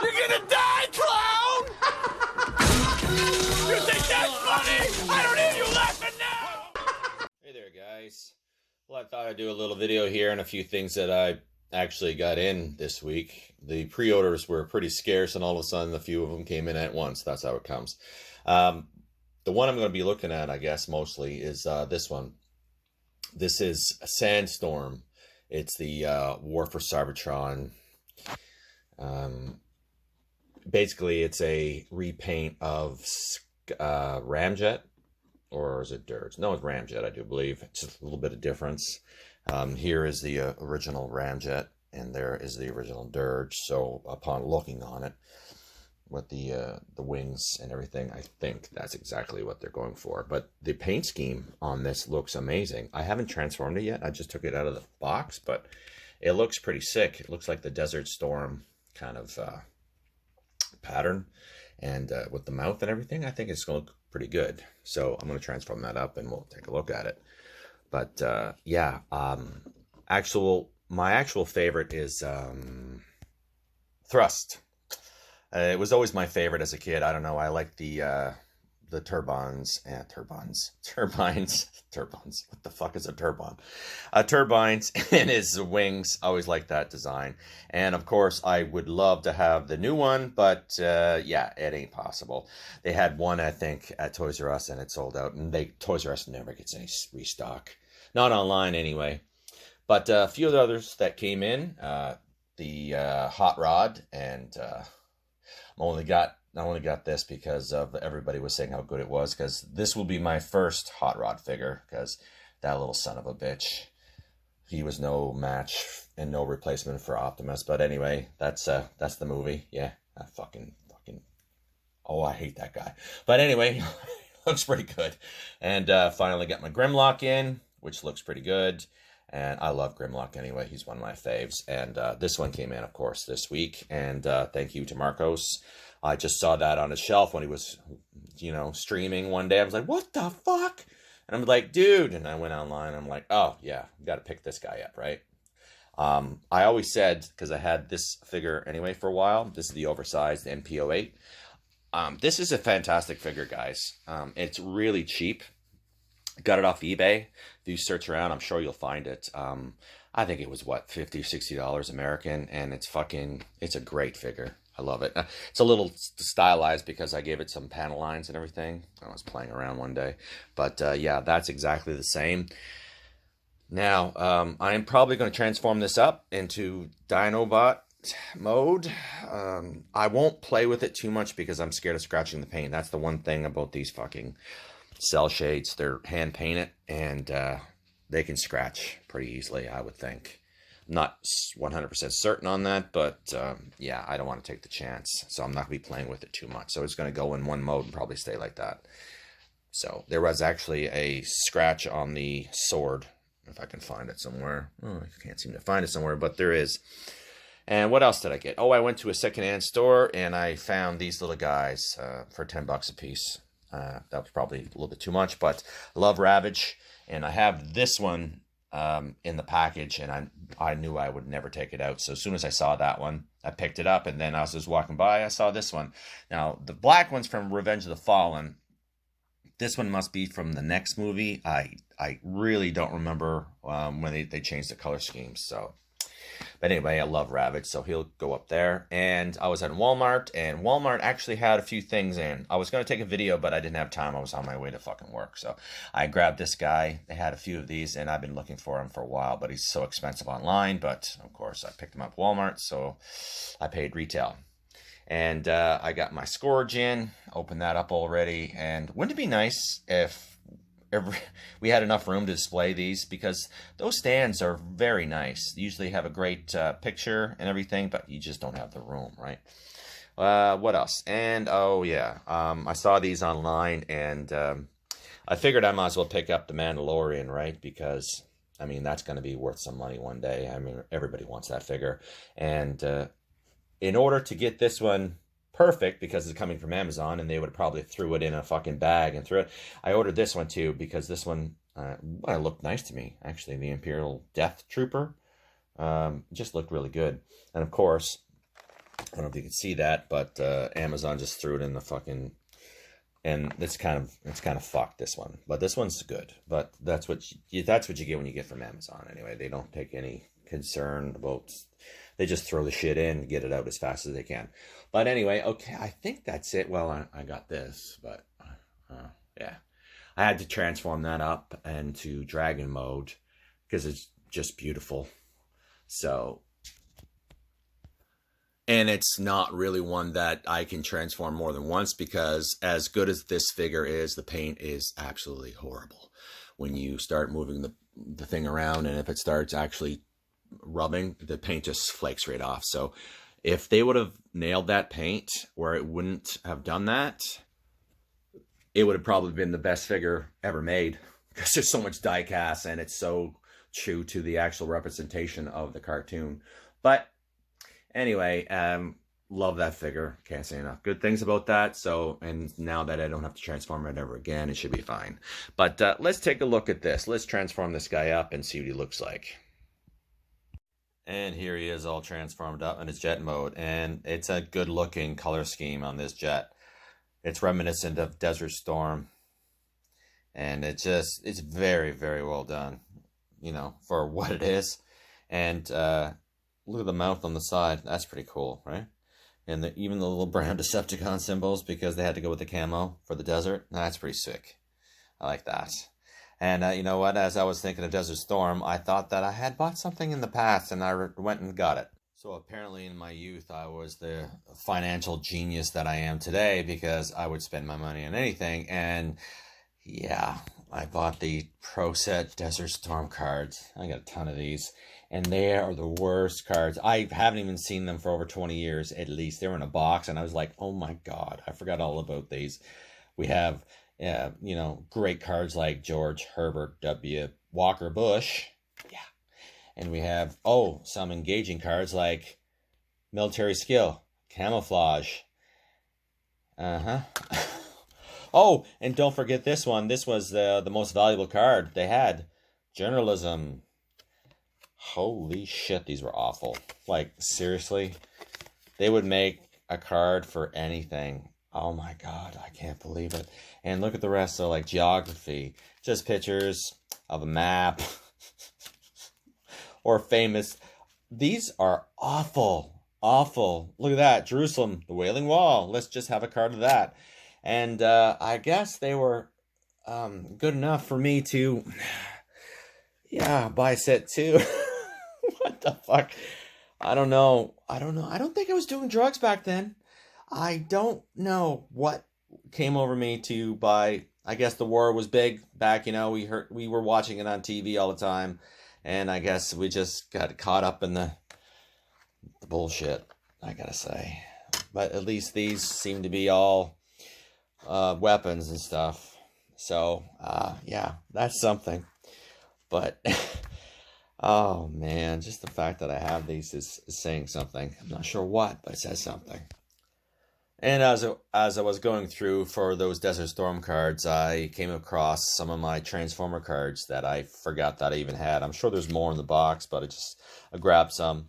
You're gonna die, clown! You think that's funny? I don't hear you laughing now! Hey there, guys. Well, I thought I'd do a little video here on a few things that I actually got in this week. The pre-orders were pretty scarce, and all of a sudden a few of them came in at once. That's how it comes. The one I'm going to be looking at, I guess, mostly is this one. This is Sandstorm. It's the War for Cybertron. Basically, it's a repaint of Ramjet. Or is it Dirge? No, it's Ramjet, I do believe. It's just a little bit of difference. Here is the original Ramjet, and there is the original Dirge. So upon looking on it, with the wings and everything, I think that's exactly what they're going for. But the paint scheme on this looks amazing. I haven't transformed it yet. I just took it out of the box, but it looks pretty sick. It looks like the Desert Storm kind of pattern, and with the mouth and everything, I think it's going to look pretty good. So I'm going to transform that up, and we'll take a look at it. But yeah, my actual favorite is Thrust. It was always my favorite as a kid. I don't know. I like the turbines. What the fuck is a turbine? Turbines and his wings. I always liked that design. And of course, I would love to have the new one, but yeah, it ain't possible. They had one, I think, at Toys R Us, and it sold out. And Toys R Us never gets any restock. Not online anyway. But a few of the others that came in, the Hot Rod, and I only got this because of everybody was saying how good it was, because this will be my first Hot Rod figure, because that little son of a bitch, he was no match and no replacement for Optimus. But anyway, that's the movie. Yeah, fucking oh, I hate that guy. But anyway, looks pretty good. And finally got my Grimlock in, which looks pretty good. And I love Grimlock anyway. He's one of my faves. And this one came in, of course, this week. And thank you to Marcos. I just saw that on his shelf when he was, streaming one day. I was like, what the fuck? And I'm like, dude. And I went online. And I'm like, oh, yeah, got to pick this guy up, right? I always said, because I had this figure anyway for a while, this is the oversized NP08. This is a fantastic figure, guys. It's really cheap. Got it off eBay. If you search around, I'm sure you'll find it. I think it was, what, $50 or $60 American, and it's a great figure. I love it. It's a little stylized because I gave it some panel lines and everything. I was playing around one day. But yeah, that's exactly the same. Now, I am probably going to transform this up into Dinobot mode. I won't play with it too much because I'm scared of scratching the paint. That's the one thing about these fucking cell shades. They're hand painted, and they can scratch pretty easily, I would think. Not 100% certain on that, but yeah, I don't want to take the chance. So I'm not going to be playing with it too much. So it's going to go in one mode and probably stay like that. So there was actually a scratch on the sword, if I can find it somewhere. Oh, I can't seem to find it somewhere, but there is. And what else did I get? Oh, I went to a secondhand store, and I found these little guys for 10 bucks a piece. That was probably a little bit too much, but I love Ravage, and I have this one in the package, and I knew I would never take it out. So as soon as I saw that one, I picked it up, and then I was just walking by, I saw this one. Now, the black one's from Revenge of the Fallen. This one must be from the next movie. I really don't remember when they changed the color schemes, so... But anyway, I love Ravage, so he'll go up there. And I was at Walmart, and Walmart actually had a few things in. I was going to take a video, but I didn't have time. I was on my way to fucking work. So I grabbed this guy. They had a few of these, and I've been looking for him for a while, but he's so expensive online. But, of course, I picked him up at Walmart, so I paid retail. And I got my Scourge in, opened that up already. And wouldn't it be nice if we had enough room to display these, because those stands are very nice. They usually have a great picture and everything, but you just don't have the room, right? What else? And, oh, yeah, I saw these online, and I figured I might as well pick up the Mandalorian, right? Because, I mean, that's going to be worth some money one day. I mean, everybody wants that figure. And in order to get this one perfect, because it's coming from Amazon, and they would probably threw it in a fucking bag and threw it. I ordered this one too, because this one looked nice to me, actually. The Imperial Death Trooper just looked really good. And of course, I don't know if you can see that, but Amazon just threw it in the fucking, and it's kind of fucked, this one. But this one's good. But that's what you get when you get from Amazon anyway. They don't take any concern about, they just throw the shit in and get it out as fast as they can. But anyway, okay, I think that's it. Well, I got this, but yeah, I had to transform that up into dragon mode because it's just beautiful. So, and it's not really one that I can transform more than once, because as good as this figure is, the paint is absolutely horrible. When you start moving the thing around, and if it starts actually rubbing, the paint just flakes right off. So if they would have nailed that paint where it wouldn't have done that, it would have probably been the best figure ever made, because there's so much die cast and it's so true to the actual representation of the cartoon. But anyway, love that figure. Can't say enough good things about that. So, and now that I don't have to transform it ever again, it should be fine. But let's take a look at this. Let's transform this guy up and see what he looks like. And here he is all transformed up in his jet mode. And it's a good looking color scheme on this jet. It's reminiscent of Desert Storm. And it's very, very well done, you know, for what it is. And look at the mouth on the side. That's pretty cool, right? And even the little brown Decepticon symbols, because they had to go with the camo for the desert. That's pretty sick. I like that. And you know what? As I was thinking of Desert Storm, I thought that I had bought something in the past, and I went and got it. So apparently in my youth, I was the financial genius that I am today, because I would spend my money on anything. And yeah, I bought the Pro Set Desert Storm cards. I got a ton of these. And they are the worst cards. I haven't even seen them for over 20 years, at least. They were in a box, and I was like, oh my God, I forgot all about these. We have, you know, great cards like George Herbert W. Walker Bush. Yeah. And we have, some engaging cards like Military Skill, Camouflage. Oh, and don't forget this one. This was the most valuable card they had. Journalism. Holy shit, these were awful. Like, seriously? They would make a card for anything. Oh my God, I can't believe it. And look at the rest. So, like, geography. Just pictures of a map. Or famous. These are awful. Awful. Look at that. Jerusalem, the Wailing Wall. Let's just have a card of that. And I guess they were good enough for me to, buy set 2. What the fuck? I don't know. I don't think I was doing drugs back then. I don't know what came over me to buy. I guess the war was big back, you know, we were watching it on TV all the time. And I guess we just got caught up in the bullshit, I gotta say. But at least these seem to be all weapons and stuff. So, yeah, that's something. But, oh man, just the fact that I have these is saying something. I'm not sure what, but it says something. And as I was going through for those Desert Storm cards, I came across some of my Transformer cards that I forgot that I even had. I'm sure there's more in the box, but I grabbed some.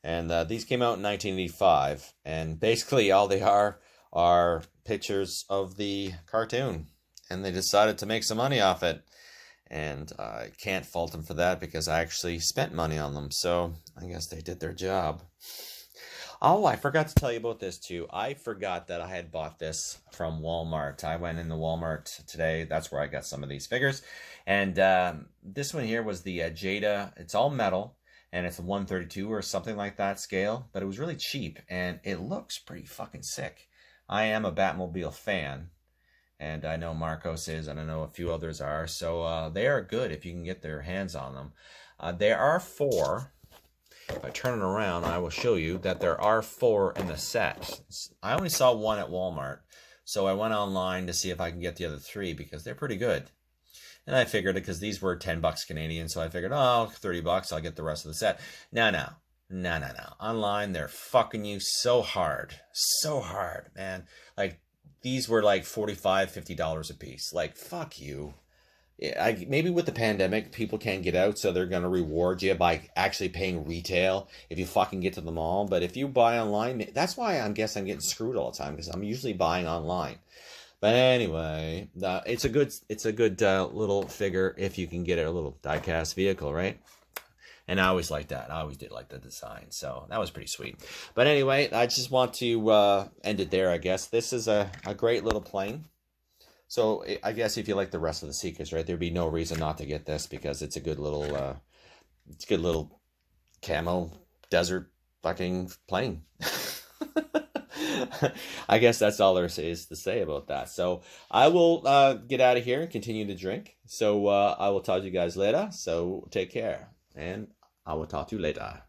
And these came out in 1985. And basically all they are pictures of the cartoon. And they decided to make some money off it. And I can't fault them for that, because I actually spent money on them. So I guess they did their job. Oh, I forgot to tell you about this too. I forgot that I had bought this from Walmart. I went into Walmart today. That's where I got some of these figures. And this one here was the Jada. It's all metal, and it's a 132 or something like that scale. But it was really cheap, and it looks pretty fucking sick. I am a Batmobile fan, and I know Marcos is, and I know a few others are. So they are good if you can get their hands on them. There are 4. If I turn it around, I will show you that there are 4 in the set. I only saw 1 at Walmart, so I went online to see if I can get the other 3, because they're pretty good. And I figured it, because these were 10 bucks Canadian, so I figured, 30 bucks, I'll get the rest of the set. No. Online, they're fucking you so hard. So hard, man. Like, these were like $45, $50 a piece. Like, fuck you. maybe with the pandemic, people can't get out, so they're going to reward you by actually paying retail if you fucking get to the mall. But if you buy online, that's why I guess I'm getting screwed all the time, because I'm usually buying online. But anyway, it's a good little figure if you can get a little diecast vehicle, right? And I always liked that. I always did like the design, so that was pretty sweet. But anyway, I just want to end it there, I guess. This is a great little plane. So I guess if you like the rest of the Seekers, right, there'd be no reason not to get this, because it's a good little camo desert fucking plane. I guess that's all there is to say about that. So I will get out of here and continue to drink. So I will talk to you guys later. So take care, and I will talk to you later.